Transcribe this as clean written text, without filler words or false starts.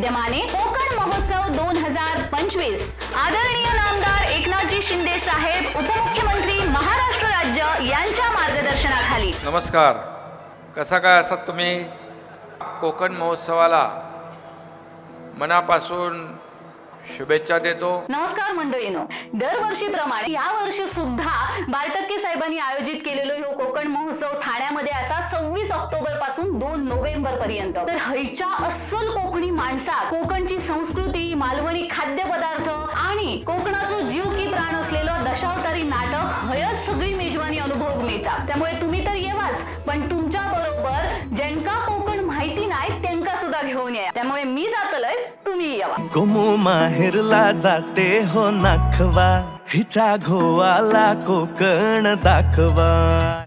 विद्यमाने कोकण महोत्सव 2025 आदरणीय नामदार एकनाथजी शिंदे साहेब उपमुख्यमंत्री महाराष्ट्र राज्य यांच्या मार्गदर्शनाखाली। नमस्कार, कसा काय असत तुम्ही? कोकण महोत्सवाला मनापासून शुभेच्छा देतो। नमस्कार मंडळीनो, दरवर्षीप्रमाणे या वर्षी सुद्धा बारटक्के साहेबांनी आयोजित केलेलो हे कोकण महोत्सव ठाण्यामध्ये असा 26 ऑक्टोबर पासून 2 नोव्हेंबर पर्यंत। तर हैच्या अस्सल कोकणी माणसा, कोकणची संस्कृती, मालवणी खाद्यपदार्थ आणि कोकणाचं जीव की प्राण असलेलं दशावतारी नाटक हयच सगळी मेजवानी अनुभव मिळतात। त्यामुळे तुम्ही तर येवाच, पण तुमच्या बरोबर ज्यांका कोकण माहिती नाही त्यांका सुद्धा घेऊन या। त्यामुळे मी जातलय, तुम्ही यावा। गोमू माहेरला जाते हो नाखवा, हिच्या घोवाला कोकण दाखवा।